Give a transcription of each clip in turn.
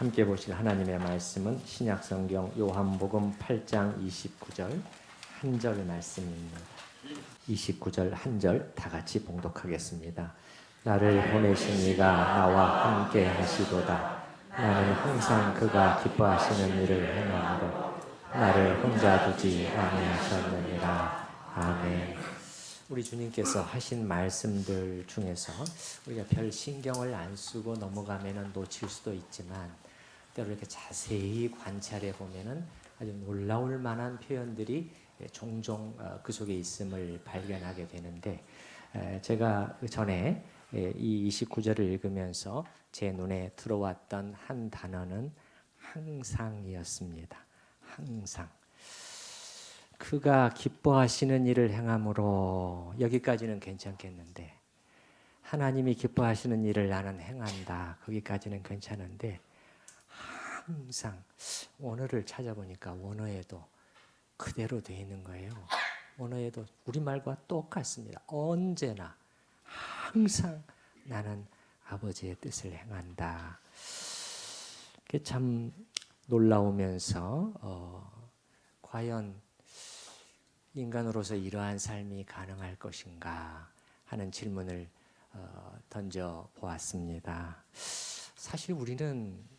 함께 보실 하나님의 말씀은 신약성경 요한복음 8장 29절 한 절 말씀입니다. 29절 한 절 다 같이 봉독하겠습니다. 나를 보내신 이가 나와 함께 하시도다. 나는 항상 그가 기뻐하시는 일을 행하므로 나를 혼자 두지 아니하셨느니라. 아멘. 우리 주님께서 하신 말씀들 중에서 우리가 별 신경을 안 쓰고 넘어가면 놓칠 수도 있지만 때로 이렇게 자세히 관찰해 보면은 아주 놀라울 만한 표현들이 종종 그 속에 있음을 발견하게 되는데, 제가 그 전에 이 29절을 읽으면서 제 눈에 들어왔던 한 단어는 항상이었습니다. 항상. 그가 기뻐하시는 일을 행함으로, 여기까지는 괜찮겠는데, 하나님이 기뻐하시는 일을 나는 행한다, 거기까지는 괜찮은데, 항상 원어를 찾아보니까 원어에도 그대로 되어 있는 거예요. 원어에도 우리말과 똑같습니다. 언제나 항상 나는 아버지의 뜻을 행한다. 그게 참 놀라우면서 과연 인간으로서 이러한 삶이 가능할 것인가 하는 질문을 던져 보았습니다. 사실 우리는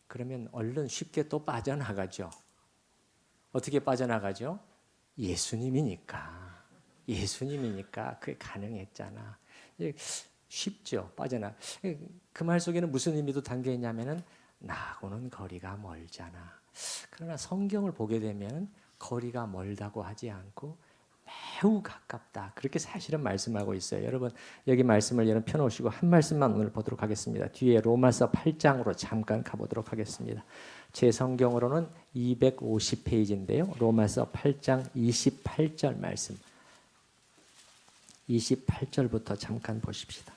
그러면 얼른 쉽게 또 빠져나가죠. 어떻게 빠져나가죠? 예수님이니까 그게 가능했잖아. 쉽죠, 빠져나. 그 말 속에는 무슨 의미도 담겨 있냐면은 나하고는 거리가 멀잖아. 그러나 성경을 보게 되면 거리가 멀다고 하지 않고 매우 가깝다, 그렇게 사실은 말씀하고 있어요. 여러분, 여기 말씀을 여러분 펴놓으시고 한 말씀만 오늘 보도록 하겠습니다. 뒤에 로마서 8장으로 잠깐 가보도록 하겠습니다. 제 성경으로는 250페이지인데요. 로마서 8장 28절 말씀, 28절부터 잠깐 보십시다.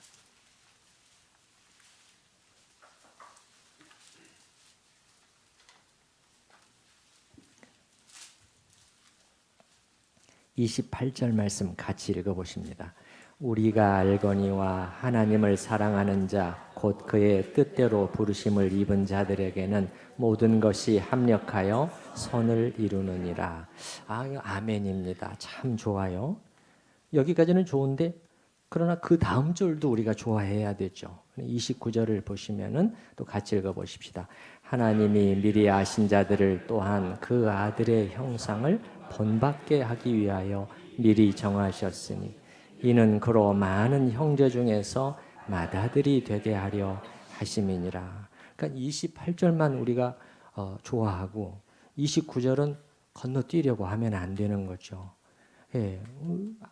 (28절) 말씀 같이 읽어보십니다. 우리가 알거니와 하나님을 사랑하는 자 곧 그의 뜻대로 부르심을 입은 자들에게는 모든 것이 합력하여 선을 이루느니라. 아멘입니다. 참 좋아요. 여기까지는 좋은데, 그러나 그 다음 절도 우리가 좋아해야 되죠. 29절을 보시면은 또 같이 읽어보십시다. 하나님이 미리 아신 자들을 또한 그 아들의 형상을 본받게 하기 위하여 미리 정하셨으니 이는 그로 많은 형제 중에서 맏아들이 되게 하려 하심이니라. 그러니까 28절만 우리가 좋아하고 29절은 건너뛰려고 하면 안 되는 거죠. 예,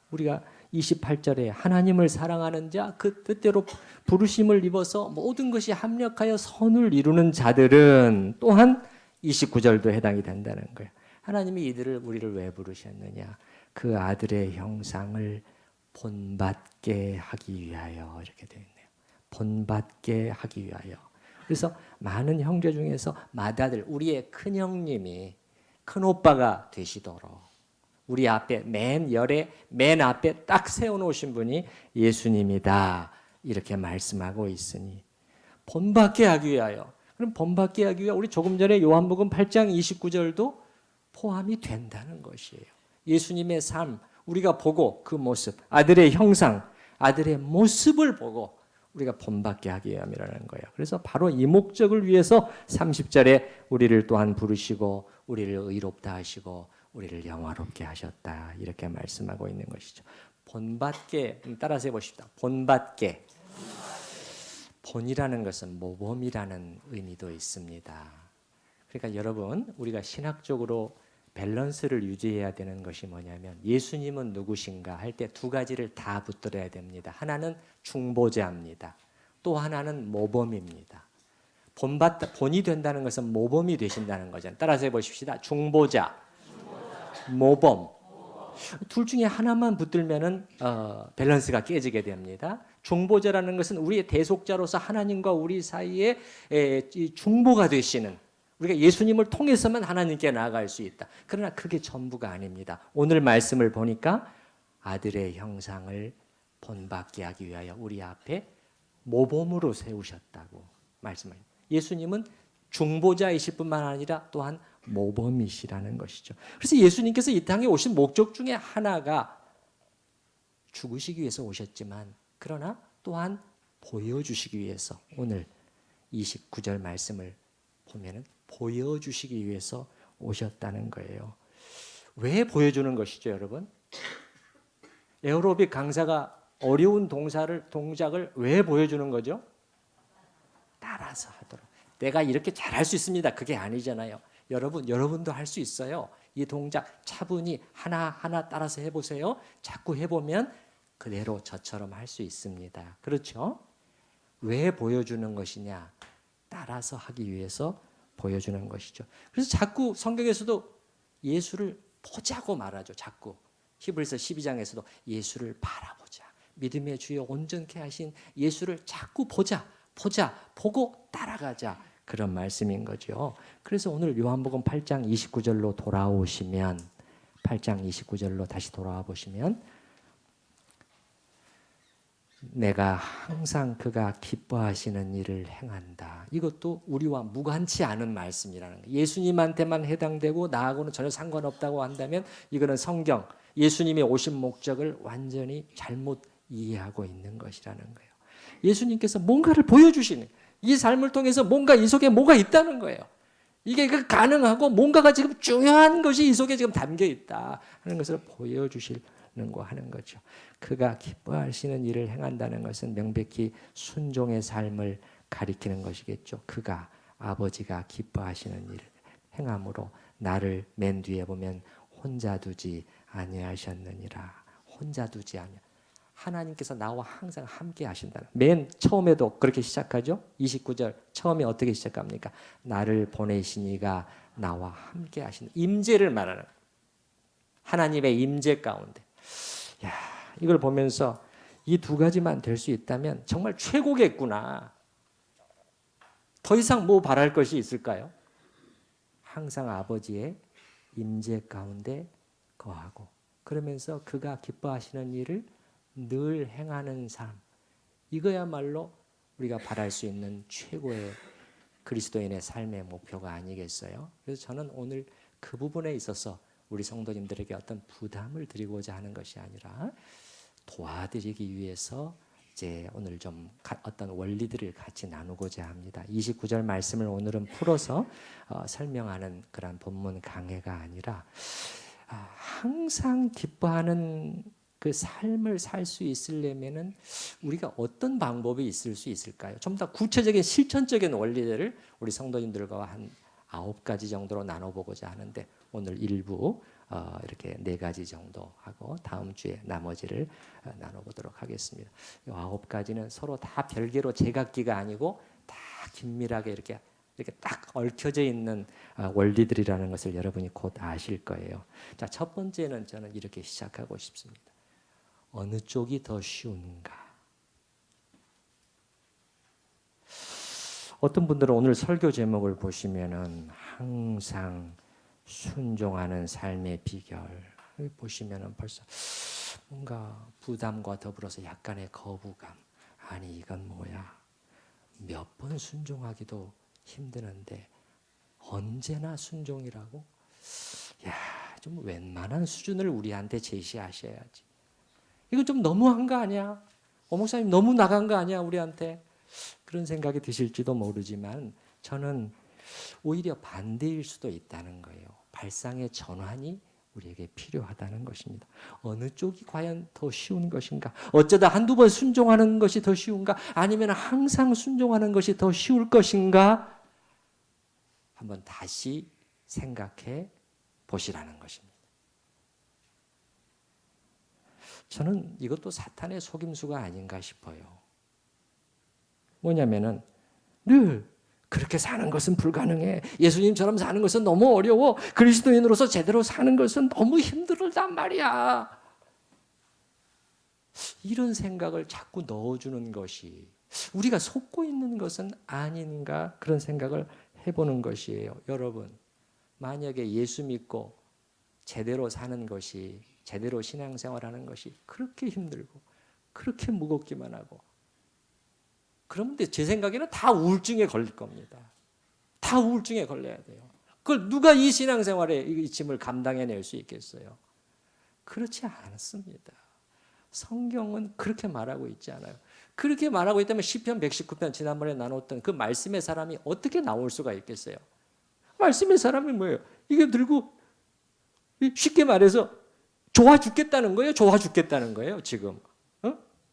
우리가 28절에 하나님을 사랑하는 자, 그 뜻대로 부르심을 입어서 모든 것이 합력하여 선을 이루는 자들은 또한 29절도 해당이 된다는 거예요. 하나님이 우리를 왜 부르셨느냐? 그 아들의 형상을 본받게 하기 위하여, 이렇게 되어 있네요. 본받게 하기 위하여. 그래서 많은 형제 중에서 맏아들, 우리의 큰 형님이 큰 오빠가 되시도록 우리 앞에 맨 앞에 딱 세워놓으신 분이 예수님이다, 이렇게 말씀하고 있으니 본받게 하기 위하여. 그럼 본받게 하기 위하여 우리 조금 전에 요한복음 8장 29절도 포함이 된다는 것이에요. 예수님의 삶, 우리가 보고 그 모습, 아들의 형상, 아들의 모습을 보고 우리가 본받게 하기 위함이라는 거예요. 그래서 바로 이 목적을 위해서 30절에 우리를 또한 부르시고 우리를 의롭다 하시고 우리를 영화롭게 하셨다, 이렇게 말씀하고 있는 것이죠. 본받게, 따라서 해보십시다. 본받게. 본이라는 것은 모범이라는 의미도 있습니다. 그러니까 여러분, 우리가 신학적으로 밸런스를 유지해야 되는 것이 뭐냐면, 예수님은 누구신가 할 때 두 가지를 다 붙들어야 됩니다. 하나는 중보자입니다. 또 하나는 모범입니다. 본이 된다는 것은 모범이 되신다는 거잖아요. 따라서 해보십시다. 중보자, 모범. 둘 중에 하나만 붙들면은 밸런스가 깨지게 됩니다. 중보자라는 것은 우리의 대속자로서 하나님과 우리 사이에 중보가 되시는, 우리가 예수님을 통해서만 하나님께 나아갈 수 있다. 그러나 그게 전부가 아닙니다. 오늘 말씀을 보니까 아들의 형상을 본받게 하기 위하여 우리 앞에 모범으로 세우셨다고 말씀합니다. 예수님은 중보자이실 뿐만 아니라 또한 모범이시라는 것이죠. 그래서 예수님께서 이 땅에 오신 목적 중에 하나가 죽으시기 위해서 오셨지만 그러나 또한 보여주시기 위해서 오늘 29절 말씀을 보면은 보여주시기 위해서 오셨다는 거예요. 왜 보여주는 것이죠, 여러분? 에어로빅 강사가 어려운 동작을 왜 보여주는 거죠? 따라서 하도록. 내가 이렇게 잘할 수 있습니다. 그게 아니잖아요. 여러분도 할 수 있어요. 이 동작 차분히 하나하나 따라서 해보세요. 자꾸 해보면 그대로 저처럼 할 수 있습니다. 그렇죠? 왜 보여주는 것이냐? 따라서 하기 위해서 보여주는 것이죠. 그래서 자꾸 성경에서도 예수를 보자고 말하죠. 자꾸. 히브리서 12장에서도 예수를 바라보자. 믿음의 주여 온전케 하신 예수를 자꾸 보자. 보고 따라가자. 그런 말씀인 거죠. 그래서 오늘 요한복음 8장 29절로 돌아오시면 8장 29절로 다시 돌아와 보시면 내가 항상 그가 기뻐하시는 일을 행한다. 이것도 우리와 무관치 않은 말씀이라는 거예요. 예수님한테만 해당되고 나하고는 전혀 상관없다고 한다면 이거는 성경, 예수님이 오신 목적을 완전히 잘못 이해하고 있는 것이라는 거예요. 예수님께서 뭔가를 보여주시는, 이 삶을 통해서 뭔가 이 속에 뭐가 있다는 거예요. 이게 가능하고 뭔가가 지금 중요한 것이 이 속에 지금 담겨 있다 하는 것을 보여주시는 거 하는 거죠. 그가 기뻐하시는 일을 행한다는 것은 명백히 순종의 삶을 가리키는 것이겠죠. 그가 아버지가 기뻐하시는 일을 행함으로 나를 맨 뒤에 보면 혼자 두지 아니하셨느니라. 혼자 두지 아니하. 하나님께서 나와 항상 함께 하신다는. 맨 처음에도 그렇게 시작하죠. 29절 처음에 어떻게 시작합니까? 나를 보내시니가 나와 함께 하신다. 임재를 말하는 하나님의 임재 가운데. 야, 이걸 보면서 이 두 가지만 될 수 있다면 정말 최고겠구나. 더 이상 뭐 바랄 것이 있을까요? 항상 아버지의 임재 가운데 거하고 그러면서 그가 기뻐하시는 일을 늘 행하는 삶. 이거야말로 우리가 바랄 수 있는 최고의 그리스도인의 삶의 목표가 아니겠어요? 그래서 저는 오늘 그 부분에 있어서 우리 성도님들에게 어떤 부담을 드리고자 하는 것이 아니라 도와드리기 위해서 이제 오늘 좀 어떤 원리들을 같이 나누고자 합니다. 29절 말씀을 오늘은 풀어서 설명하는 그런 본문 강해가 아니라 항상 기뻐하는 그 삶을 살 수 있으려면은 우리가 어떤 방법이 있을 수 있을까요? 좀 더 구체적인 실천적인 원리들을 우리 성도님들과 한 9가지 정도로 나눠보고자 하는데 오늘 일부 이렇게 4가지 정도 하고 다음 주에 나머지를 나눠보도록 하겠습니다. 이 9가지는 서로 다 별개로 제각기가 아니고 다 긴밀하게 이렇게 딱 얽혀져 있는 원리들이라는 것을 여러분이 곧 아실 거예요. 자, 첫 번째는 저는 이렇게 시작하고 싶습니다. 어느 쪽이 더 쉬운가? 어떤 분들은 오늘 설교 제목을 보시면은 항상 순종하는 삶의 비결 보시면은 벌써 뭔가 부담과 더불어서 약간의 거부감. 아니 이건 뭐야? 몇 번 순종하기도 힘드는데 언제나 순종이라고? 야, 좀 웬만한 수준을 우리한테 제시하셔야지. 이거 좀 너무한 거 아니야? 목사님 너무 나간 거 아니야 우리한테? 그런 생각이 드실지도 모르지만 저는 오히려 반대일 수도 있다는 거예요. 발상의 전환이 우리에게 필요하다는 것입니다. 어느 쪽이 과연 더 쉬운 것인가? 어쩌다 한두 번 순종하는 것이 더 쉬운가? 아니면 항상 순종하는 것이 더 쉬울 것인가? 한번 다시 생각해 보시라는 것입니다. 저는 이것도 사탄의 속임수가 아닌가 싶어요. 뭐냐면은 늘 그렇게 사는 것은 불가능해. 예수님처럼 사는 것은 너무 어려워. 그리스도인으로서 제대로 사는 것은 너무 힘들단 말이야. 이런 생각을 자꾸 넣어주는 것이 우리가 속고 있는 것은 아닌가 그런 생각을 해보는 것이에요. 여러분, 만약에 예수 믿고 제대로 사는 것이 제대로 신앙생활하는 것이 그렇게 힘들고 그렇게 무겁기만 하고 그러면 제 생각에는 다 우울증에 걸릴 겁니다. 다 우울증에 걸려야 돼요. 그걸 누가 이 신앙생활에 이 짐을 감당해낼 수 있겠어요? 그렇지 않습니다. 성경은 그렇게 말하고 있지 않아요. 그렇게 말하고 있다면 시편 119편 지난번에 나눴던 그 말씀의 사람이 어떻게 나올 수가 있겠어요? 말씀의 사람이 뭐예요? 이게 들고 쉽게 말해서 좋아 죽겠다는 거예요? 좋아 죽겠다는 거예요, 지금.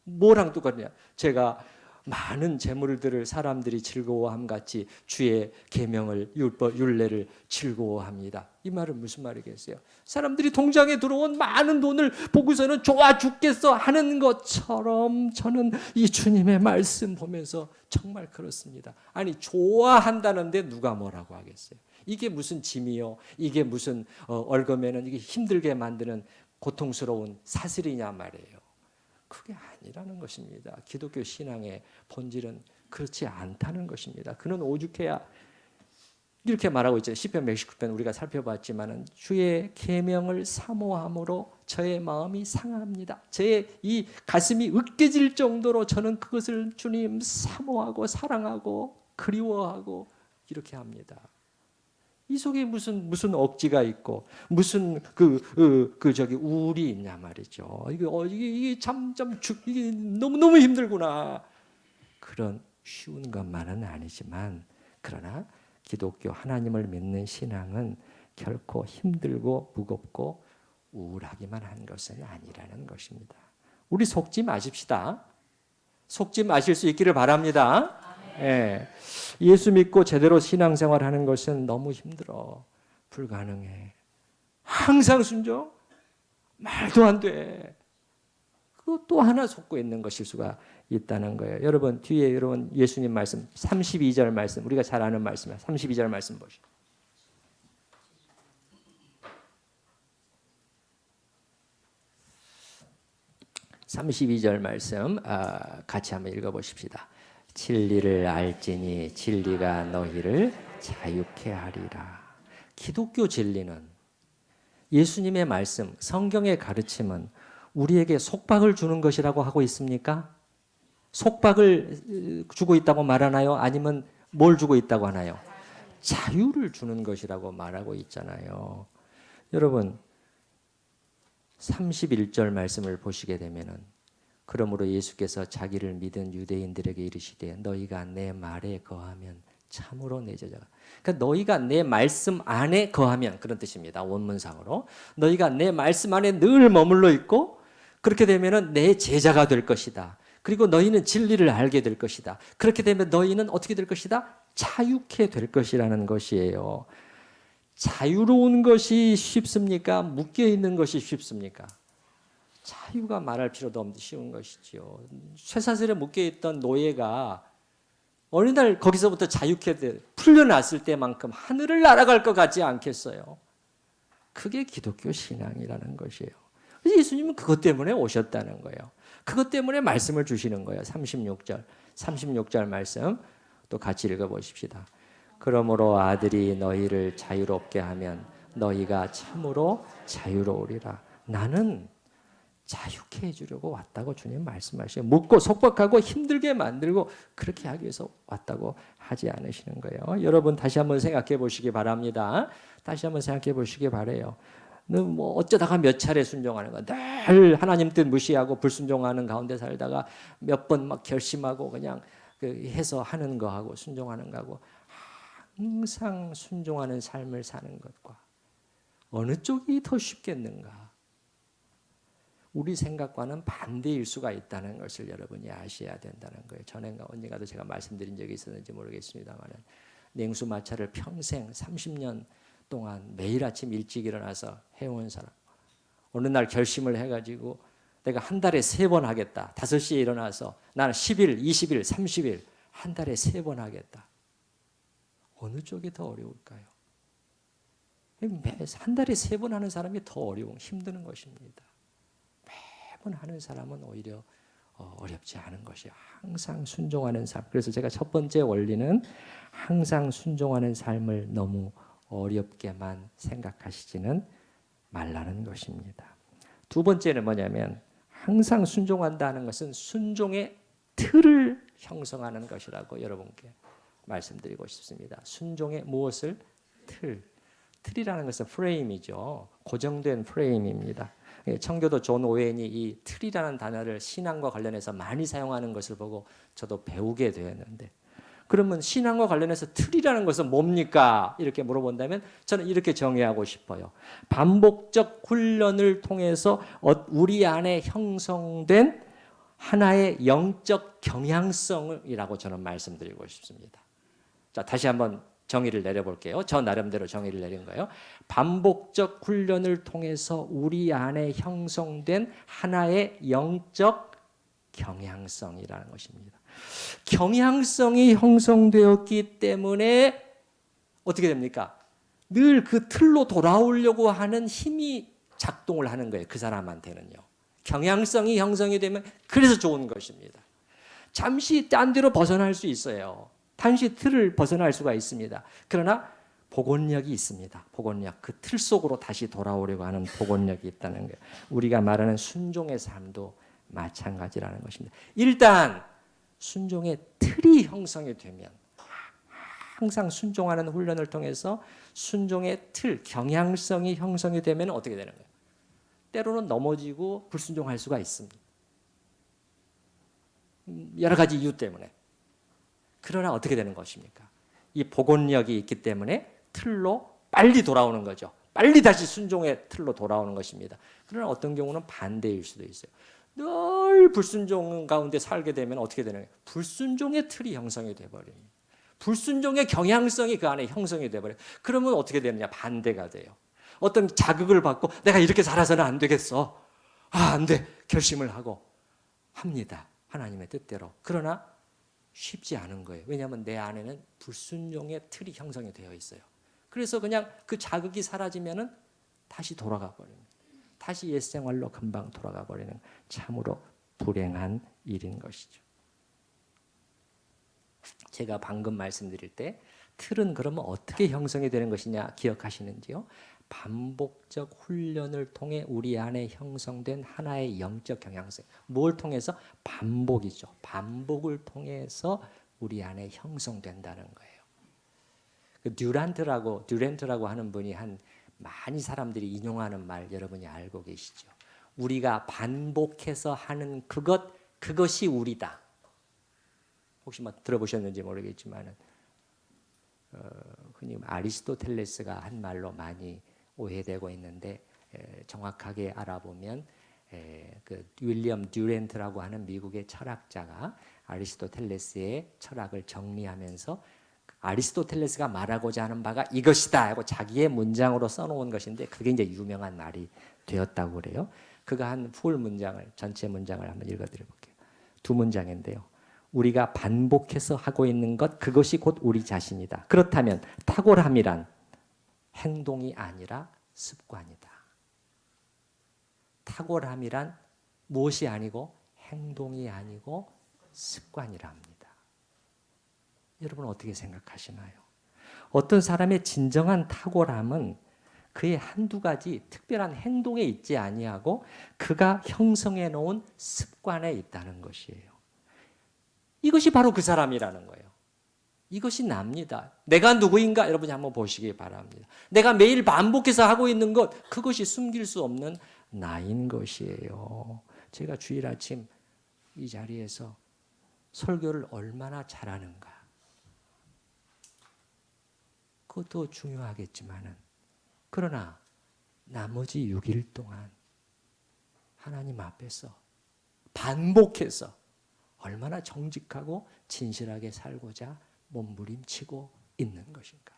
뭐랑 똑같냐? 제가 많은 재물들을 사람들이 즐거워함 같이 주의 계명을 율례를 즐거워합니다. 이 말은 무슨 말이겠어요? 사람들이 통장에 들어온 많은 돈을 보고서는 좋아 죽겠어 하는 것처럼 저는 이 주님의 말씀 보면서 정말 그렇습니다. 아니 좋아한다는데 누가 뭐라고 하겠어요? 이게 무슨 짐이요? 이게 무슨 얽으면은 이게 힘들게 만드는 고통스러운 사슬이냐 말이에요. 그게 아니라는 것입니다. 기독교 신앙의 본질은 그렇지 않다는 것입니다. 그는 오죽해야 이렇게 말하고 있죠. 시편 119편 우리가 살펴봤지만은 주의 계명을 사모함으로 저의 마음이 상합니다. 저의 이 가슴이 으깨질 정도로 저는 그것을 주님 사모하고 사랑하고 그리워하고 이렇게 합니다. 이 속에 무슨 억지가 있고 무슨 우울이 있냐 말이죠. 이게 이게 너무 힘들구나. 그런 쉬운 것만은 아니지만 그러나 기독교 하나님을 믿는 신앙은 결코 힘들고 무겁고 우울하기만 한 것은 아니라는 것입니다. 우리 속지 마십시다. 속지 마실 수 있기를 바랍니다. 예. 예수 믿고 제대로 신앙생활하는 것은 너무 힘들어. 불가능해. 항상 순종? 말도 안 돼. 그거 또 하나 속고 있는 것일 수가 있다는 거예요. 여러분 뒤에 여러분 예수님 말씀 32절 말씀 우리가 잘 아는 말씀이에요. 32절 말씀 보시죠. (32절) 말씀 같이 한번 읽어보십시다. 진리를 알지니 진리가 너희를 자유케 하리라. 기독교 진리는 예수님의 말씀, 성경의 가르침은 우리에게 속박을 주는 것이라고 하고 있습니까? 속박을 주고 있다고 말하나요? 아니면 뭘 주고 있다고 하나요? 자유를 주는 것이라고 말하고 있잖아요. 여러분 31절 말씀을 보시게 되면은 그러므로 예수께서 자기를 믿은 유대인들에게 이르시되 너희가 내 말에 거하면 참으로 내 제자가. 그러니까 너희가 내 말씀 안에 거하면 그런 뜻입니다. 원문상으로 너희가 내 말씀 안에 늘 머물러 있고 그렇게 되면은 내 제자가 될 것이다. 그리고 너희는 진리를 알게 될 것이다. 그렇게 되면 너희는 어떻게 될 것이다? 자유케 될 것이라는 것이에요. 자유로운 것이 쉽습니까? 묶여 있는 것이 쉽습니까? 자유가 말할 필요도 없는 쉬운 것이지요. 쇠사슬에 묶여있던 노예가 어느 날 거기서부터 자유케 풀려났을 때만큼 하늘을 날아갈 것 같지 않겠어요? 그게 기독교 신앙이라는 것이에요. 예수님은 그것 때문에 오셨다는 거예요. 그것 때문에 말씀을 주시는 거예요. 36절 말씀 또 같이 읽어보십시다. 그러므로 아들이 너희를 자유롭게 하면 너희가 참으로 자유로우리라. 나는 자유케 해주려고 왔다고 주님 말씀하시고 묶고 속박하고 힘들게 만들고 그렇게 하기 위해서 왔다고 하지 않으시는 거예요. 여러분 다시 한번 생각해 보시기 바랍니다. 다시 한번 생각해 보시기 바래요. 뭐 어쩌다가 몇 차례 순종하는 거, 늘 하나님 뜻 무시하고 불순종하는 가운데 살다가 몇 번 막 결심하고 그냥 해서 하는 거하고 순종하는 거하고 항상 순종하는 삶을 사는 것과 어느 쪽이 더 쉽겠는가? 우리 생각과는 반대일 수가 있다는 것을 여러분이 아셔야 된다는 거예요. 전에가 언젠가도 제가 말씀드린 적이 있었는지 모르겠습니다만 냉수 마찰을 평생 30년 동안 매일 아침 일찍 일어나서 해온 사람. 어느 날 결심을 해가지고 내가 한 달에 3번 하겠다. 5시에 일어나서 나는 10일, 20일, 30일 한 달에 3번 하겠다. 어느 쪽이 더 어려울까요? 한 달에 3번 하는 사람이 더 어려운 힘드는 것입니다. 매번 하는 사람은 오히려 어렵지 않은 것이에요. 항상 순종하는 삶. 그래서 제가 첫 번째 원리는 항상 순종하는 삶을 너무 어렵게만 생각하시지는 말라는 것입니다. 두 번째는 뭐냐면 항상 순종한다는 것은 순종의 틀을 형성하는 것이라고 여러분께 말씀드리고 싶습니다. 순종의 무엇을? 틀. 틀이라는 것은 프레임이죠. 고정된 프레임입니다. 청교도 존 오웬이 이 틀이라는 단어를 신앙과 관련해서 많이 사용하는 것을 보고 저도 배우게 되었는데, 그러면 신앙과 관련해서 틀이라는 것은 뭡니까? 이렇게 물어본다면 저는 이렇게 정의하고 싶어요. 반복적 훈련을 통해서 우리 안에 형성된 하나의 영적 경향성이라고 저는 말씀드리고 싶습니다. 자, 다시 한번 정의를 내려볼게요. 저 나름대로 정의를 내린 거예요. 반복적 훈련을 통해서 우리 안에 형성된 하나의 영적 경향성이라는 것입니다. 경향성이 형성되었기 때문에 어떻게 됩니까? 늘 그 틀로 돌아오려고 하는 힘이 작동을 하는 거예요. 그 사람한테는요. 경향성이 형성이 되면 그래서 좋은 것입니다. 잠시 딴 데로 벗어날 수 있어요. 잠시 틀을 벗어날 수가 있습니다. 그러나 복원력이 있습니다. 복원력. 그 틀 속으로 다시 돌아오려고 하는 복원력이 있다는 거예요. 우리가 말하는 순종의 삶도 마찬가지라는 것입니다. 일단 순종의 틀이 형성이 되면, 항상 순종하는 훈련을 통해서 순종의 틀, 경향성이 형성이 되면 어떻게 되는 거예요? 때로는 넘어지고 불순종할 수가 있습니다. 여러 가지 이유 때문에. 그러나 어떻게 되는 것입니까? 이 복원력이 있기 때문에 틀로 빨리 돌아오는 거죠. 빨리 다시 순종의 틀로 돌아오는 것입니다. 그러나 어떤 경우는 반대일 수도 있어요. 늘 불순종 가운데 살게 되면 어떻게 되는 거예요? 불순종의 틀이 형성이 돼버립니다. 불순종의 경향성이 그 안에 형성이 돼버려요. 그러면 어떻게 되느냐? 반대가 돼요. 어떤 자극을 받고 내가 이렇게 살아서는 안 되겠어. 안 돼. 결심을 하고 합니다. 하나님의 뜻대로. 그러나 쉽지 않은 거예요. 왜냐하면 내 안에는 불순종의 틀이 형성이 되어 있어요. 그래서 그냥 그 자극이 사라지면은 다시 돌아가 버립니다. 다시 옛생활로 금방 돌아가 버리는 참으로 불행한 일인 것이죠. 제가 방금 말씀드릴 때 틀은 그러면 어떻게 형성이 되는 것이냐 기억하시는지요? 반복적 훈련을 통해 우리 안에 형성된 하나의 영적 경향성. 뭘 통해서? 반복이죠. 반복을 통해서 우리 안에 형성된다는 거예요. 그 듀란트라고 하는 분이 많이 사람들이 인용하는 말 여러분이 알고 계시죠? 우리가 반복해서 하는 그것이 우리다. 혹시 들어보셨는지 모르겠지만 흔히 아리스토텔레스가 한 말로 많이 오해되고 있는데, 정확하게 알아보면 그 윌리엄 듀란트라고 하는 미국의 철학자가 아리스토텔레스의 철학을 정리하면서 아리스토텔레스가 말하고자 하는 바가 이것이다 하고 자기의 문장으로 써놓은 것인데, 그게 이제 유명한 말이 되었다고 그래요. 그가 한 풀 문장을, 전체 문장을 한번 읽어드려볼게요. 두 문장인데요. 우리가 반복해서 하고 있는 것, 그것이 곧 우리 자신이다. 그렇다면 탁월함이란 행동이 아니라 습관이다. 탁월함이란 무엇이 아니고 행동이 아니고 습관이라 합니다. 여러분 어떻게 생각하시나요? 어떤 사람의 진정한 탁월함은 그의 한두 가지 특별한 행동에 있지 아니하고 그가 형성해 놓은 습관에 있다는 것이에요. 이것이 바로 그 사람이라는 거예요. 이것이 납니다. 내가 누구인가 여러분이 한번 보시기 바랍니다. 내가 매일 반복해서 하고 있는 것, 그것이 숨길 수 없는 나인 것이에요. 제가 주일 아침 이 자리에서 설교를 얼마나 잘하는가, 그것도 중요하겠지만은, 그러나 나머지 6일 동안 하나님 앞에서 반복해서 얼마나 정직하고 진실하게 살고자 몸부림치고 있는 것인가.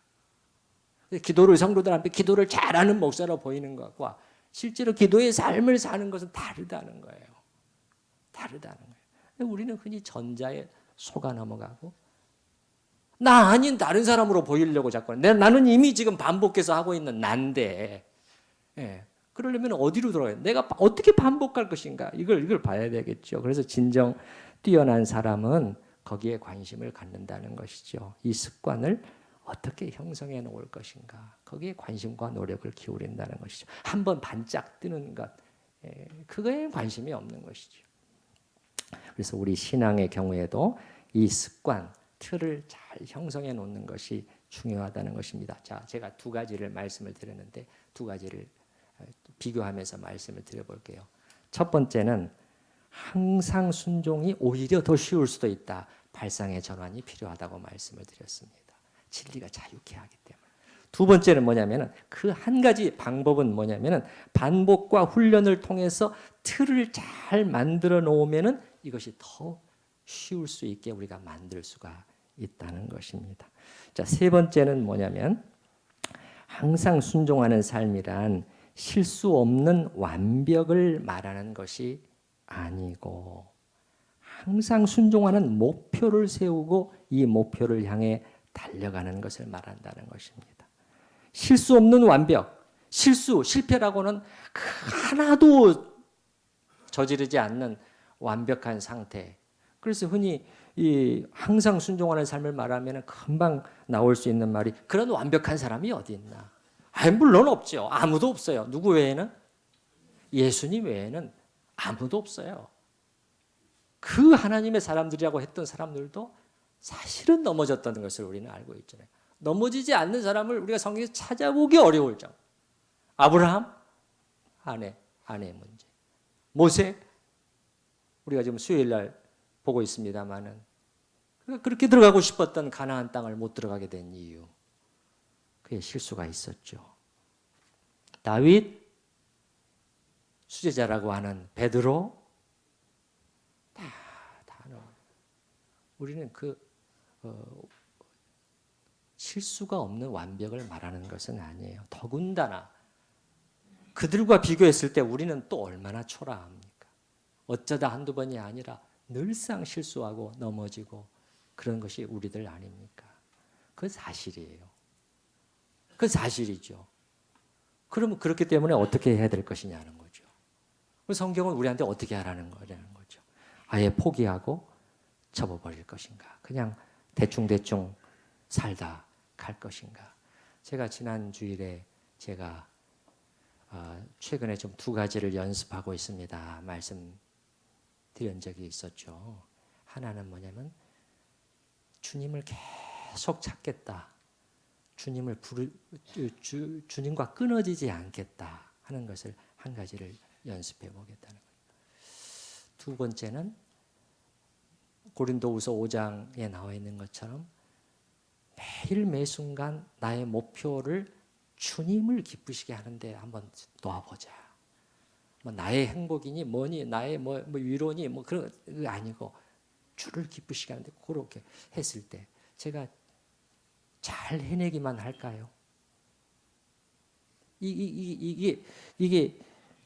기도를 성도들 앞에 기도를 잘하는 목사로 보이는 것과 실제로 기도의 삶을 사는 것은 다르다는 거예요. 다르다는 거예요. 우리는 흔히 전자에 속아 넘어가고 나 아닌 다른 사람으로 보이려고 자꾸 나는 이미 지금 반복해서 하고 있는 난데, 그러려면 어디로 돌아가야 돼? 내가 어떻게 반복할 것인가? 이걸 봐야 되겠죠. 그래서 진정 뛰어난 사람은 거기에 관심을 갖는다는 것이죠. 이 습관을 어떻게 형성해 놓을 것인가, 거기에 관심과 노력을 기울인다는 것이죠. 한번 반짝 뜨는 것, 그거에 관심이 없는 것이죠. 그래서 우리 신앙의 경우에도 이 습관, 틀을 잘 형성해 놓는 것이 중요하다는 것입니다. 자, 제가 두 가지를 말씀을 드렸는데 두 가지를 비교하면서 말씀을 드려볼게요. 첫 번째는 항상 순종이 오히려 더 쉬울 수도 있다. 발상의 전환이 필요하다고 말씀을 드렸습니다. 진리가 자유케 하기 때문에. 두 번째는 뭐냐면은 그 한 가지 방법은 뭐냐면은 반복과 훈련을 통해서 틀을 잘 만들어 놓으면은 이것이 더 쉬울 수 있게 우리가 만들 수가 있다는 것입니다. 자, 세 번째는 뭐냐면 항상 순종하는 삶이란 실수 없는 완벽을 말하는 것이 아니고 항상 순종하는 목표를 세우고 이 목표를 향해 달려가는 것을 말한다는 것입니다. 실수 없는 완벽, 실패라고는 하나도 저지르지 않는 완벽한 상태. 그래서 흔히 이 항상 순종하는 삶을 말하면 금방 나올 수 있는 말이 그런 완벽한 사람이 어디 있나? 물론 없죠. 아무도 없어요. 누구 외에는? 예수님 외에는 아무도 없어요. 그 하나님의 사람들이라고 했던 사람들도 사실은 넘어졌다는 것을 우리는 알고 있잖아요. 넘어지지 않는 사람을 우리가 성경에서 찾아보기 어려울 정도. 아브라함, 아내의 문제. 모세, 우리가 지금 수요일 날 보고 있습니다만은 그렇게 들어가고 싶었던 가나안 땅을 못 들어가게 된 이유. 그의 실수가 있었죠. 다윗, 수제자라고 하는 베드로, 다 우리는 실수가 없는 완벽을 말하는 것은 아니에요. 더군다나 그들과 비교했을 때 우리는 또 얼마나 초라합니까? 어쩌다 한두 번이 아니라 늘상 실수하고 넘어지고 그런 것이 우리들 아닙니까? 그 사실이에요. 그 사실이죠. 그러면 그렇기 때문에 어떻게 해야 될 것이냐는 거죠. 성경은 우리한테 어떻게 하라는 거냐는 거죠. 아예 포기하고 접어버릴 것인가? 그냥 대충대충 살다 갈 것인가? 제가 지난 주일에 제가 최근에 좀 두 가지를 연습하고 있습니다. 말씀드린 적이 있었죠. 하나는 뭐냐면 주님을 계속 찾겠다. 주님과 끊어지지 않겠다 하는 것을 한 가지를 연습해 보겠다는 거예요. 두 번째는 고린도후서 5장에 나와 있는 것처럼 매일 매순간 나의 목표를 주님을 기쁘시게 하는데 한번 놓아보자. 나의 행복이니 뭐니 나의 뭐 위로니 뭐 그런 거 아니고 주를 기쁘시게 하는데 그렇게 했을 때 제가 잘 해내기만 할까요? 이게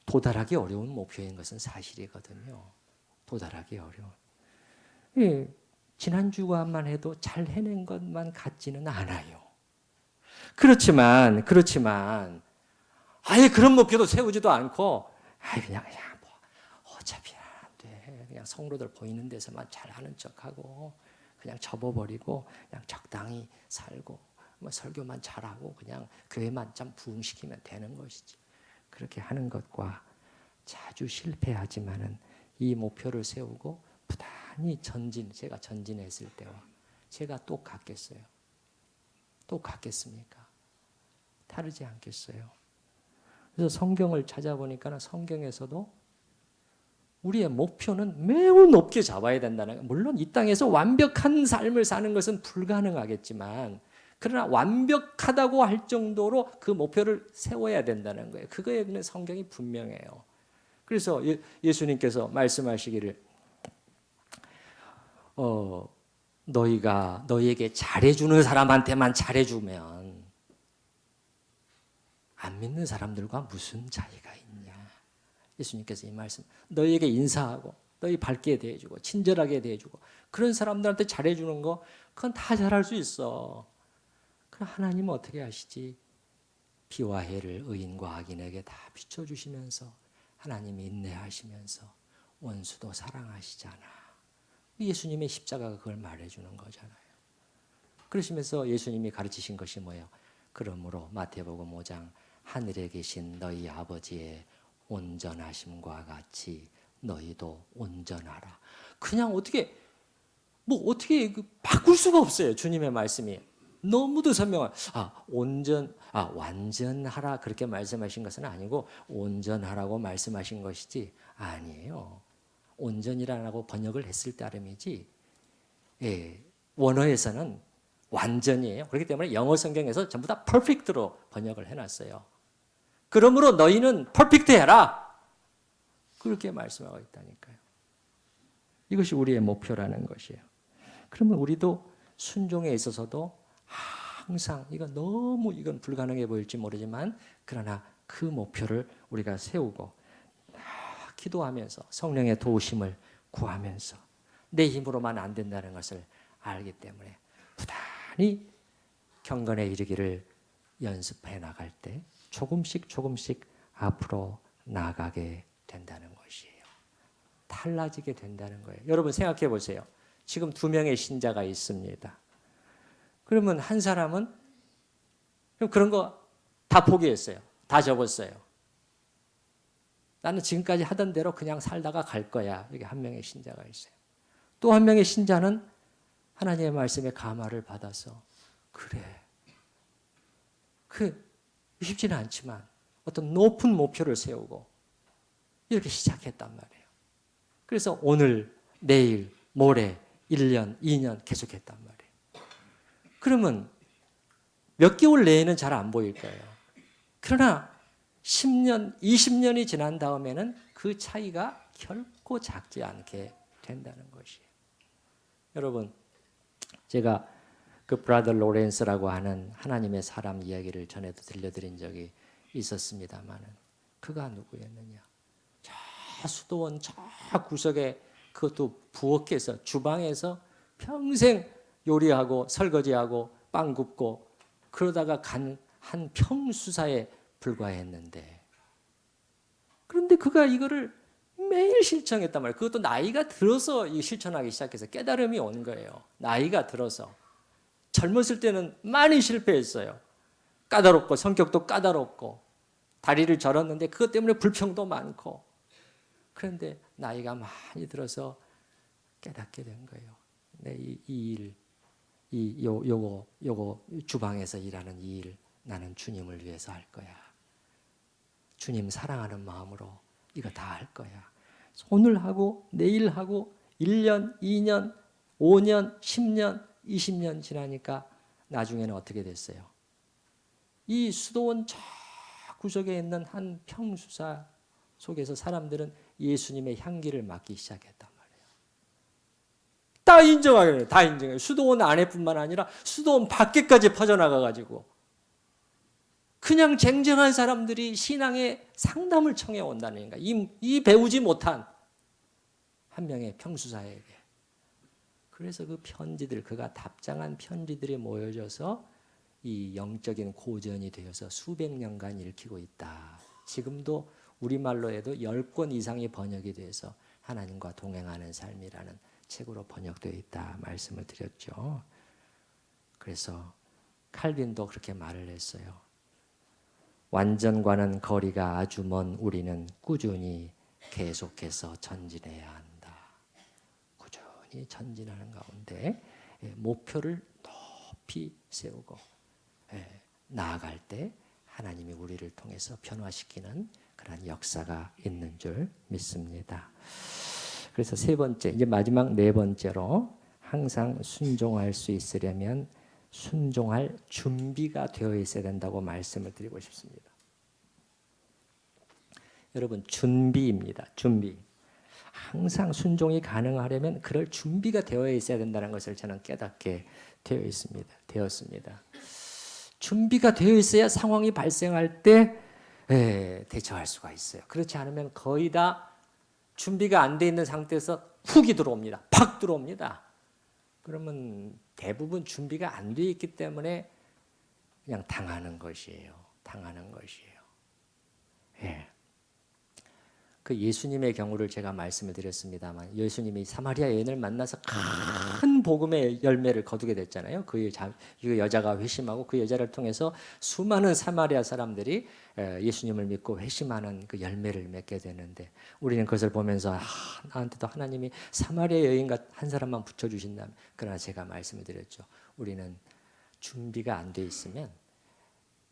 도달하기 어려운 목표인 것은 사실이거든요. 도달하기 어려운. 지난주간만 해도 잘 해낸 것만 같지는 않아요. 그렇지만 아예 그런 목표도 세우지도 않고 그냥 뭐 어차피 안 돼. 그냥 성도들 보이는 데서만 잘하는 척하고 그냥 접어버리고 그냥 적당히 살고 뭐 설교만 잘하고 그냥 교회만 좀 부흥시키면 되는 것이지. 그렇게 하는 것과 자주 실패하지만은 이 목표를 세우고 부단히 제가 전진했을 때와 제가 또 갔겠어요? 또 갔겠습니까? 다르지 않겠어요? 그래서 성경을 찾아보니까 성경에서도 우리의 목표는 매우 높게 잡아야 된다는 거예요. 물론 이 땅에서 완벽한 삶을 사는 것은 불가능하겠지만 그러나 완벽하다고 할 정도로 그 목표를 세워야 된다는 거예요. 그거에 대한 성경이 분명해요. 그래서 예수님께서 말씀하시기를 너희가 너희에게 잘해주는 사람한테만 잘해주면 안 믿는 사람들과 무슨 차이가 있냐. 예수님께서 이 말씀, 너희에게 인사하고 너희 밝게 대해주고 친절하게 대해주고 그런 사람들한테 잘해주는 거 그건 다 잘할 수 있어. 그럼 하나님은 어떻게 하시지? 비와 해를 의인과 악인에게 다 비춰주시면서 하나님이 인내하시면서 원수도 사랑하시잖아. 예수님의 십자가가 그걸 말해주는 거잖아요. 그러시면서 예수님이 가르치신 것이 뭐예요? 그러므로 마태복음 5장 하늘에 계신 너희 아버지의 온전하심과 같이 너희도 온전하라. 그냥 어떻게 뭐 어떻게 바꿀 수가 없어요. 주님의 말씀이 너무도 선명한. 완전하라 그렇게 말씀하신 것은 아니고 온전하라고 말씀하신 것이지 아니에요. 온전이라고 번역을 했을 따름이지. 예, 원어에서는 완전이에요. 그렇기 때문에 영어 성경에서 전부 다 perfect로 번역을 해놨어요. 그러므로 너희는 perfect 해라. 그렇게 말씀하고 있다니까요. 이것이 우리의 목표라는 것이에요. 그러면 우리도 순종에 있어서도 항상 이건 불가능해 보일지 모르지만 그러나 그 목표를 우리가 세우고 기도하면서 성령의 도우심을 구하면서 내 힘으로만 안 된다는 것을 알기 때문에 부단히 경건에 이르기를 연습해 나갈 때 조금씩 앞으로 나가게 된다는 것이에요. 달라지게 된다는 거예요. 여러분 생각해 보세요. 지금 2명의 신자가 있습니다. 그러면 한 사람은 그런 거 다 포기했어요. 다 접었어요. 나는 지금까지 하던 대로 그냥 살다가 갈 거야. 이게 한 명의 신자가 있어요. 또 한 명의 신자는 하나님의 말씀에 감화를 받아서 그래. 쉽지는 않지만 어떤 높은 목표를 세우고 이렇게 시작했단 말이에요. 그래서 오늘, 내일, 모레, 1년, 2년 계속했단 말이에요. 그러면 몇 개월 내에는 잘 안 보일 거예요. 그러나 10년, 20년이 지난 다음에는 그 차이가 결코 작지 않게 된다는 것이에요. 여러분, 제가 그 브라더 로렌스라고 하는 하나님의 사람 이야기를 전에도 들려드린 적이 있었습니다만 그가 누구였느냐? 저 수도원 저 구석에 그것도 부엌에서 주방에서 평생 요리하고 설거지하고 빵 굽고 그러다가 간 한 평수사에 불과했는데 그런데 그가 이거를 매일 실천했단 말이에요. 그것도 나이가 들어서 실천하기 시작해서 깨달음이 온 거예요. 나이가 들어서. 젊었을 때는 많이 실패했어요. 까다롭고 성격도 까다롭고 다리를 절었는데 그것 때문에 불평도 많고 그런데 나이가 많이 들어서 깨닫게 된 거예요. 요거 주방에서 일하는 이 일 나는 주님을 위해서 할 거야. 주님 사랑하는 마음으로 이거 다 할 거야. 오늘 하고 내일 하고 1년, 2년, 5년, 10년, 20년 지나니까 나중에는 어떻게 됐어요? 이 수도원 저 구석에 있는 한 평수사 속에서 사람들은 예수님의 향기를 맡기 시작했단 말이에요. 다 인정해요. 다 인정해요. 수도원 안에뿐만 아니라 수도원 밖에까지 퍼져나가가지고 그냥 쟁쟁한 사람들이 신앙의 상담을 청해 온다는 거예요. 이 배우지 못한 한 명의 평수사에게. 그래서 그 편지들, 그가 답장한 편지들이 모여져서 이 영적인 고전이 되어서 수백 년간 읽히고 있다. 지금도 우리말로 해도 10권 이상이 번역이 돼서 하나님과 동행하는 삶이라는 책으로 번역되어 있다 말씀을 드렸죠. 그래서 칼빈도 그렇게 말을 했어요. 완전과는 거리가 아주 먼 우리는 꾸준히 계속해서 전진해야 한다. 꾸준히 전진하는 가운데 목표를 높이 세우고 나아갈 때 하나님이 우리를 통해서 변화시키는 그런 역사가 있는 줄 믿습니다. 그래서 세 번째, 이제 마지막 네 번째로 항상 순종할 수 있으려면 순종할 준비가 되어 있어야 된다고 말씀을 드리고 싶습니다. 여러분, 준비입니다. 준비. 항상 순종이 가능하려면 그럴 준비가 되어 있어야 된다는 것을 저는 깨닫게 되었습니다. 준비가 되어 있어야 상황이 발생할 때 대처할 수가 있어요. 그렇지 않으면 거의 다 준비가 안 돼 있는 상태에서 훅이 들어옵니다. 팍 들어옵니다. 그러면 대부분 준비가 안 돼 있기 때문에 그냥 당하는 것이에요. 예. 그 예수님의 경우를 제가 말씀을 드렸습니다만 예수님이 사마리아 여인을 만나서 큰 복음의 열매를 거두게 됐잖아요. 그 여자가 회심하고 그 여자를 통해서 수많은 사마리아 사람들이 예수님을 믿고 회심하는 그 열매를 맺게 되는데 우리는 그것을 보면서 나한테도 하나님이 사마리아 여인 한 사람만 붙여주신다면, 그러나 제가 말씀을 드렸죠. 우리는 준비가 안 돼 있으면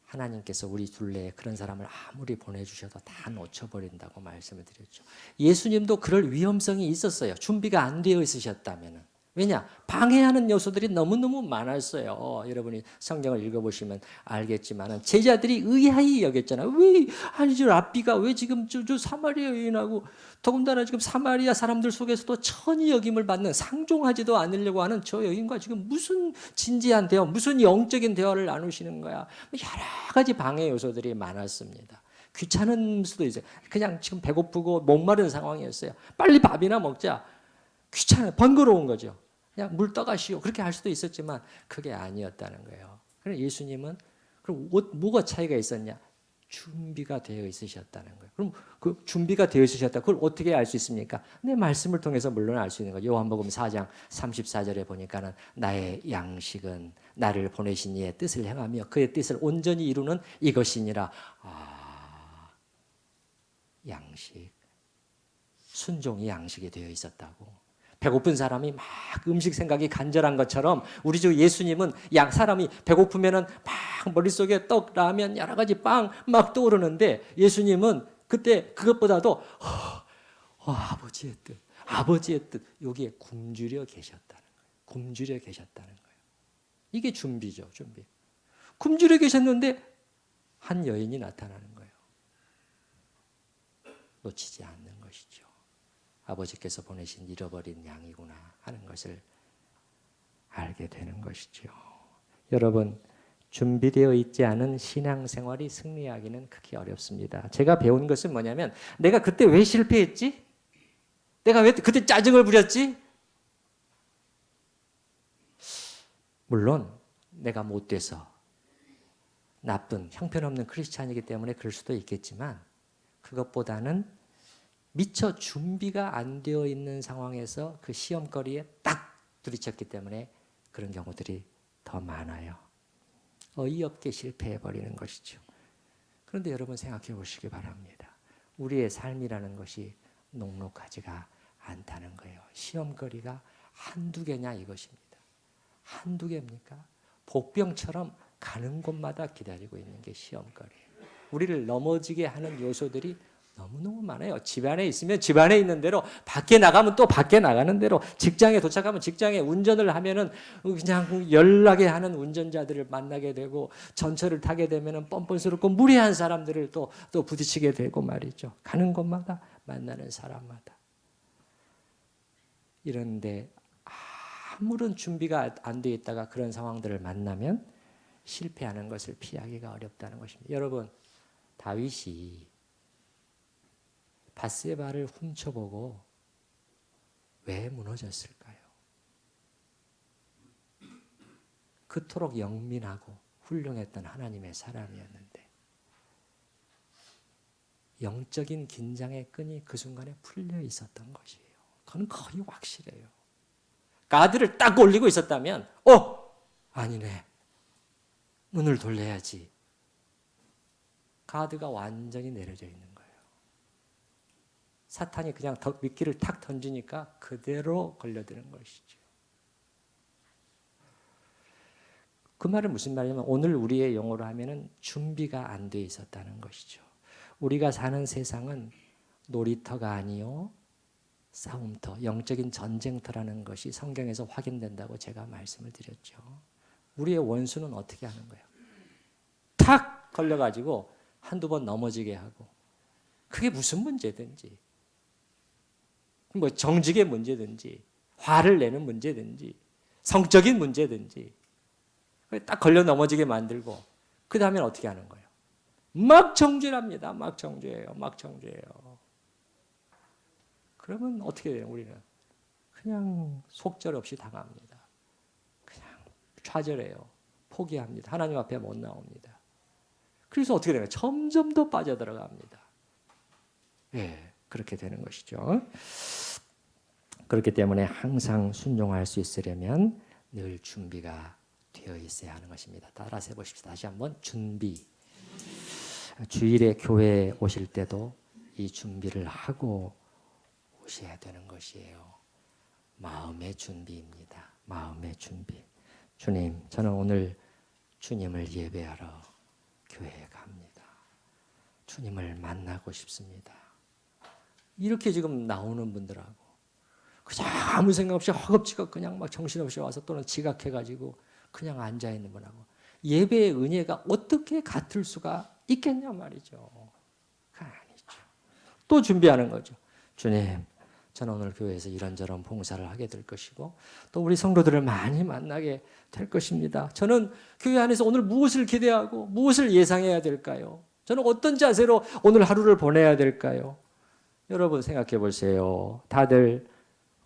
하나님께서 우리 둘레에 그런 사람을 아무리 보내주셔도 다 놓쳐버린다고 말씀을 드렸죠. 예수님도 그럴 위험성이 있었어요. 준비가 안 되어 있으셨다면. 왜냐? 방해하는 요소들이 너무너무 많았어요. 여러분이 성경을 읽어보시면 알겠지만 제자들이 의아히 여겼잖아요. 왜 아니 저 랍비가 왜 지금 저 사마리아 여인하고 더군다나 지금 사마리아 사람들 속에서도 천히 여김을 받는 상종하지도 않으려고 하는 저 여인과 지금 무슨 진지한 대화, 무슨 영적인 대화를 나누시는 거야. 여러 가지 방해 요소들이 많았습니다. 귀찮은 수도 있어요. 그냥 지금 배고프고 목마른 상황이었어요. 빨리 밥이나 먹자. 귀찮아요. 번거로운 거죠. 그냥 물 떠가시오. 그렇게 할 수도 있었지만 그게 아니었다는 거예요. 그래서 예수님은 그럼 뭐가 차이가 있었냐? 준비가 되어 있으셨다는 거예요. 그럼 그 준비가 되어 있으셨다. 그걸 어떻게 알 수 있습니까? 내 말씀을 통해서 물론 알 수 있는 거죠. 요한복음 4장 34절에 보니까는 나의 양식은 나를 보내신 이의 뜻을 행하며 그의 뜻을 온전히 이루는 이것이니라. 양식. 순종이 양식이 되어 있었다고. 배고픈 사람이 막 음식 생각이 간절한 것처럼 우리 주 예수님은 사람이 배고프면은 막 머릿속에 떡, 라면, 여러 가지 빵 막 떠오르는데 예수님은 그때 그것보다도 아버지의 뜻 여기에 굶주려 계셨다는 거예요. 굶주려 계셨다는 거예요. 이게 준비죠, 준비. 굶주려 계셨는데 한 여인이 나타나는 거예요. 놓치지 않는 것이죠. 아버지께서 보내신 잃어버린 양이구나 하는 것을 알게 되는 것이죠. 여러분, 준비되어 있지 않은 신앙생활이 승리하기는 크게 어렵습니다. 제가 배운 것은 뭐냐면 내가 그때 왜 실패했지? 내가 왜 그때 짜증을 부렸지? 물론 내가 못돼서 나쁜 형편없는 크리스찬이기 때문에 그럴 수도 있겠지만 그것보다는 미처 준비가 안 되어 있는 상황에서 그 시험거리에 딱 부딪혔기 때문에 그런 경우들이 더 많아요. 어이없게 실패해버리는 것이죠. 그런데 여러분 생각해 보시기 바랍니다. 우리의 삶이라는 것이 녹록하지가 않다는 거예요. 시험거리가 한두 개냐 이것입니다. 한두 개입니까? 복병처럼 가는 곳마다 기다리고 있는 게 시험거리예요. 우리를 넘어지게 하는 요소들이 너무너무 많아요. 집안에 있으면 집안에 있는 대로, 밖에 나가면 또 밖에 나가는 대로, 직장에 도착하면 직장에 운전을 하면은 그냥 연락에 하는 운전자들을 만나게 되고, 전철을 타게 되면은 뻔뻔스럽고 무례한 사람들을 또 부딪히게 되고 말이죠. 가는 곳마다 만나는 사람마다. 이런데 아무런 준비가 안 돼 있다가 그런 상황들을 만나면 실패하는 것을 피하기가 어렵다는 것입니다. 여러분, 다윗이 밧세바를 훔쳐보고 왜 무너졌을까요? 그토록 영민하고 훌륭했던 하나님의 사람이었는데 영적인 긴장의 끈이 그 순간에 풀려 있었던 것이에요. 그건 거의 확실해요. 가드를 딱 올리고 있었다면 아니네. 문을 돌려야지. 가드가 완전히 내려져 있는 거예요. 사탄이 그냥 미끼를 탁 던지니까 그대로 걸려드는 것이죠. 그 말은 무슨 말이냐면 오늘 우리의 용어로 하면은 준비가 안 돼 있었다는 것이죠. 우리가 사는 세상은 놀이터가 아니요 싸움터, 영적인 전쟁터라는 것이 성경에서 확인된다고 제가 말씀을 드렸죠. 우리의 원수는 어떻게 하는 거예요? 탁 걸려가지고 한두 번 넘어지게 하고 그게 무슨 문제든지 뭐 정직의 문제든지 화를 내는 문제든지 성적인 문제든지 딱 걸려 넘어지게 만들고 그 다음에 어떻게 하는 거예요? 막 정죄합니다. 막 정죄해요. 막 정죄해요. 그러면 어떻게 돼요? 우리는 그냥 속절없이 당합니다. 그냥 좌절해요. 포기합니다. 하나님 앞에 못 나옵니다. 그래서 어떻게 되나요? 점점 더 빠져들어갑니다. 예. 그렇게 되는 것이죠. 그렇기 때문에 항상 순종할 수 있으려면 늘 준비가 되어 있어야 하는 것입니다. 따라서 해보십시다. 다시 한번 준비. 주일에 교회에 오실 때도 이 준비를 하고 오셔야 되는 것이에요. 마음의 준비입니다. 마음의 준비. 주님, 저는 오늘 주님을 예배하러 교회에 갑니다. 주님을 만나고 싶습니다. 이렇게 지금 나오는 분들하고 그냥 아무 생각 없이 허겁지겁 그냥 막 정신없이 와서 또는 지각해가지고 그냥 앉아있는 분하고 예배의 은혜가 어떻게 같을 수가 있겠냐 말이죠. 그건 아니죠. 또 준비하는 거죠. 주님, 저는 오늘 교회에서 이런저런 봉사를 하게 될 것이고 또 우리 성도들을 많이 만나게 될 것입니다. 저는 교회 안에서 오늘 무엇을 기대하고 무엇을 예상해야 될까요? 저는 어떤 자세로 오늘 하루를 보내야 될까요? 여러분 생각해 보세요. 다들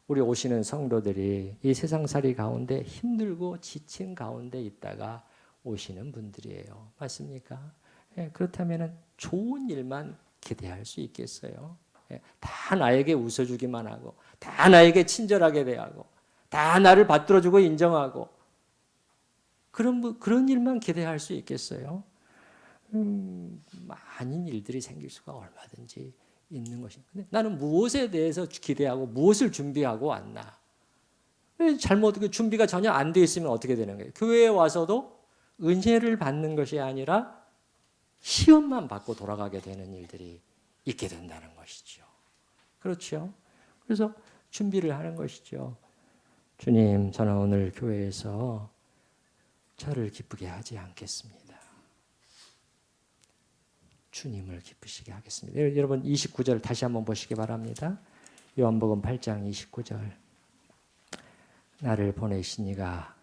우리 오시는 성도들이 이 세상살이 가운데 힘들고 지친 가운데 있다가 오시는 분들이에요. 맞습니까? 예, 그렇다면 좋은 일만 기대할 수 있겠어요? 예, 다 나에게 웃어주기만 하고 다 나에게 친절하게 대하고 다 나를 받들어주고 인정하고 그런 일만 기대할 수 있겠어요? 많은 일들이 생길 수가 얼마든지 있는 것입니다. 근데 나는 무엇에 대해서 기대하고 무엇을 준비하고 왔나? 잘못 준비가 전혀 안 돼 있으면 어떻게 되는 거예요? 교회에 와서도 은혜를 받는 것이 아니라 시험만 받고 돌아가게 되는 일들이 있게 된다는 것이죠. 그렇죠? 그래서 준비를 하는 것이죠. 주님, 저는 오늘 교회에서 저를 기쁘게 하지 않겠습니다. 주님을 기쁘시게 하겠습니다. 여러분 29절 다시 한번 보시기 바랍니다. 요한복음 8장 29절. 나를 보내신 이가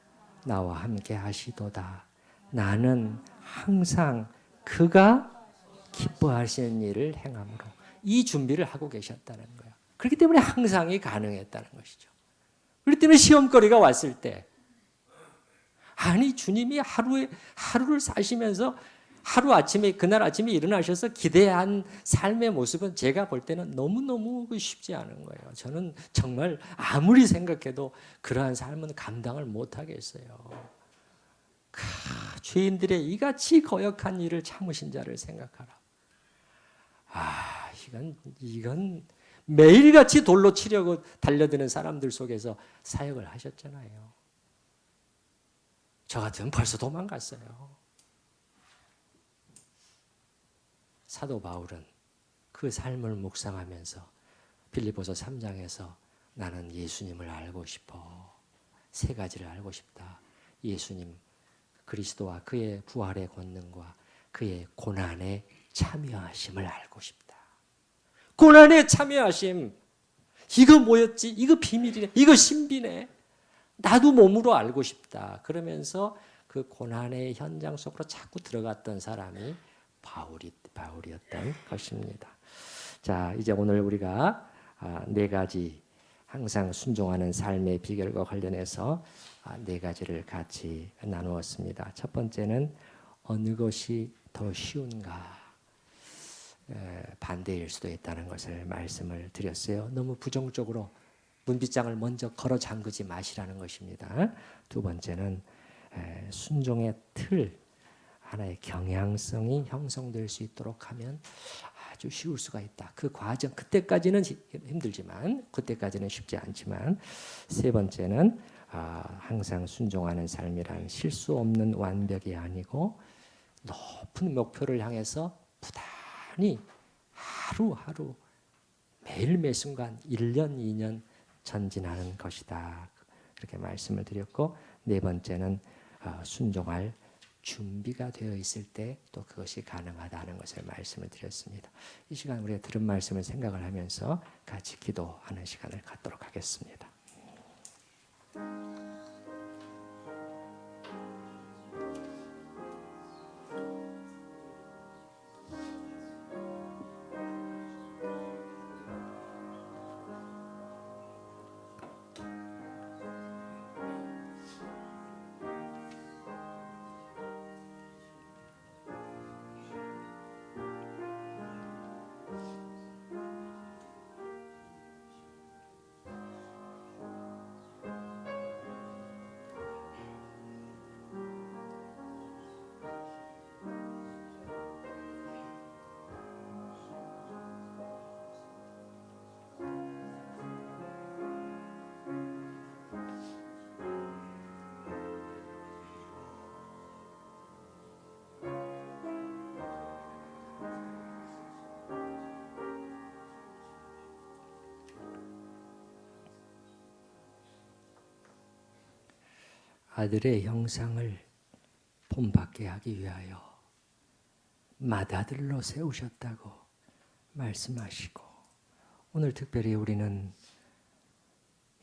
나와 함께 하시도다. 나는 항상 그가 기뻐하시는 일을 행함으로. 이 준비를 하고 계셨다는 거예요. 그렇기 때문에 항상이 가능했다는 것이죠. 그렇기 때문에 시험거리가 왔을 때 아니 주님이 하루를 사시면서 그날 아침에 일어나셔서 기대한 삶의 모습은 제가 볼 때는 너무너무 쉽지 않은 거예요. 저는 정말 아무리 생각해도 그러한 삶은 감당을 못 하겠어요. 죄인들의 이같이 거역한 일을 참으신 자를 생각하라. 이건 매일같이 돌로 치려고 달려드는 사람들 속에서 사역을 하셨잖아요. 저 같으면 벌써 도망갔어요. 사도 바울은 그 삶을 묵상하면서 빌립보서 3장에서 나는 예수님을 알고 싶어. 세 가지를 알고 싶다. 예수님, 그리스도와 그의 부활의 권능과 그의 고난에 참여하심을 알고 싶다. 고난에 참여하심. 이거 뭐였지? 이거 비밀이네. 이거 신비네. 나도 몸으로 알고 싶다. 그러면서 그 고난의 현장 속으로 자꾸 들어갔던 사람이 바울이었던 것입니다. 자, 이제 오늘 우리가 네 가지 항상 순종하는 삶의 비결과 관련해서 네 가지를 같이 나누었습니다. 첫 번째는 어느 것이 더 쉬운가? 반대일 수도 있다는 것을 말씀을 드렸어요. 너무 부정적으로 문빗장을 먼저 걸어 잠그지 마시라는 것입니다. 두 번째는 순종의 틀, 하나의 경향성이 형성될 수 있도록 하면 아주 쉬울 수가 있다. 그 과정, 그때까지는 힘들지만, 그때까지는 쉽지 않지만, 세 번째는 항상 순종하는 삶이란 실수 없는 완벽이 아니고 높은 목표를 향해서 부단히 하루하루 매일 매 순간 1년, 2년 전진하는 것이다. 그렇게 말씀을 드렸고, 네 번째는 순종할 준비가 되어 있을 때 또 그것이 가능하다는 것을 말씀을 드렸습니다. 이 시간 우리가 들은 말씀을 생각을 하면서 같이 기도하는 시간을 갖도록 하겠습니다. 아들의 형상을 본받게 하기 위하여 맏아들로 세우셨다고 말씀하시고, 오늘 특별히 우리는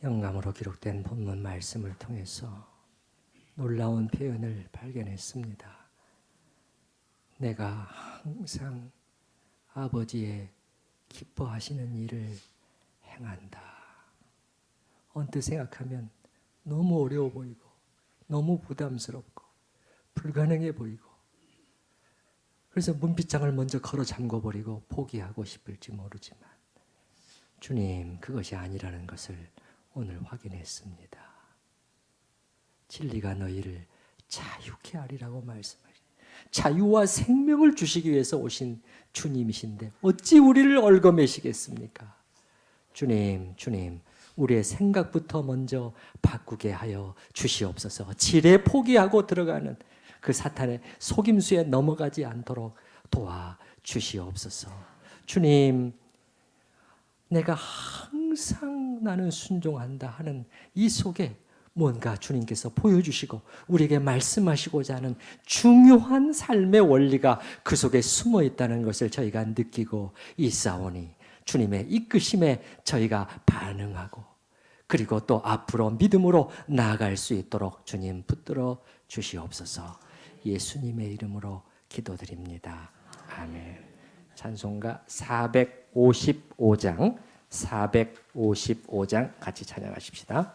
영감으로 기록된 본문 말씀을 통해서 놀라운 표현을 발견했습니다. 내가 항상 아버지의 기뻐하시는 일을 행한다. 언뜻 생각하면 너무 어려워 보이고 너무 부담스럽고 불가능해 보이고, 그래서 문빗장을 먼저 걸어 잠궈버리고 포기하고 싶을지 모르지만 주님, 그것이 아니라는 것을 오늘 확인했습니다. 진리가 너희를 자유케 하리라고 말씀하시니, 자유와 생명을 주시기 위해서 오신 주님이신데 어찌 우리를 얽어매시겠습니까? 주님, 우리의 생각부터 먼저 바꾸게 하여 주시옵소서. 지레 포기하고 들어가는 그 사탄의 속임수에 넘어가지 않도록 도와 주시옵소서. 주님, 내가 항상 나는 순종한다 하는 이 속에 뭔가 주님께서 보여주시고 우리에게 말씀하시고자 하는 중요한 삶의 원리가 그 속에 숨어 있다는 것을 저희가 느끼고 있사오니, 주님의 이끄심에 저희가 반응하고 그리고 또 앞으로 믿음으로 나아갈 수 있도록 주님 붙들어 주시옵소서. 예수님의 이름으로 기도드립니다. 아멘. 찬송가 455장 같이 찬양하십시다.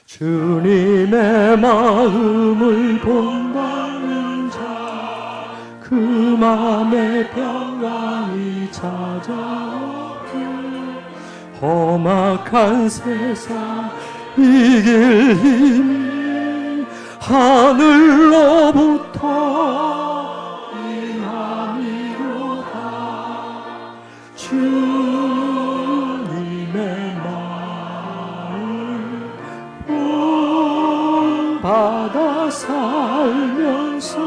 주님의 마음을 본받는 자, 그 마음에 평강이 찾아오게, 험악한 세상 이길 힘이 하늘로부터 임함이로다. 주님의 마음 본받아 살면서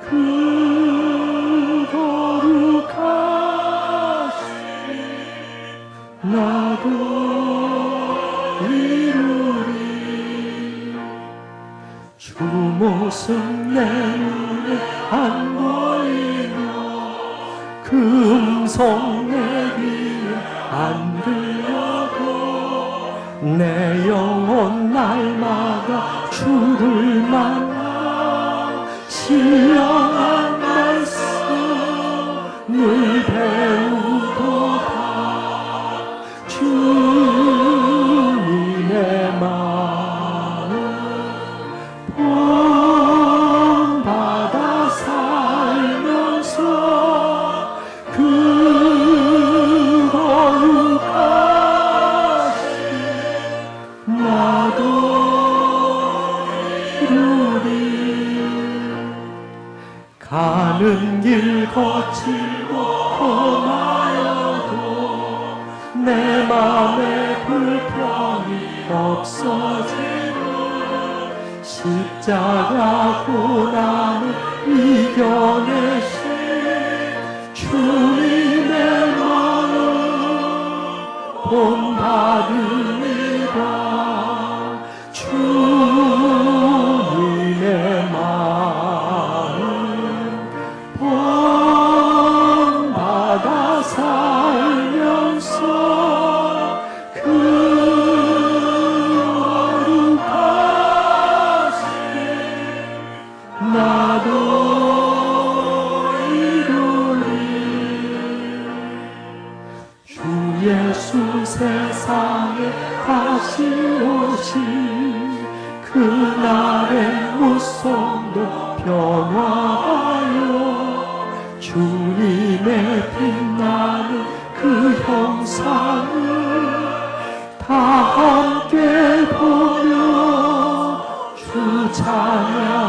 그 거룩하신 나도 이루리. 주 모습 내 눈에 안 보이며 그 음성 내 귀에 안 들려도 내 영혼 날마다 주를 만나 신령한 말씀을 배우도다. 주님의 마음 본받아 살면서 그 거룩하신 나도 이루리. 가는 길 거칠고 험하여도 내 맘에 불평이 없어지는 십자가 고난을 이겨내신 주님의 마음 본받으리라. 주님의 마음 본받아 살면서 그 거룩하신 나도 이루리. 주 예수 세상에 다시 오신 그날의 무성도 변화하여 주님의 빛나는 그 형상을 다 함께 보며 주 찬양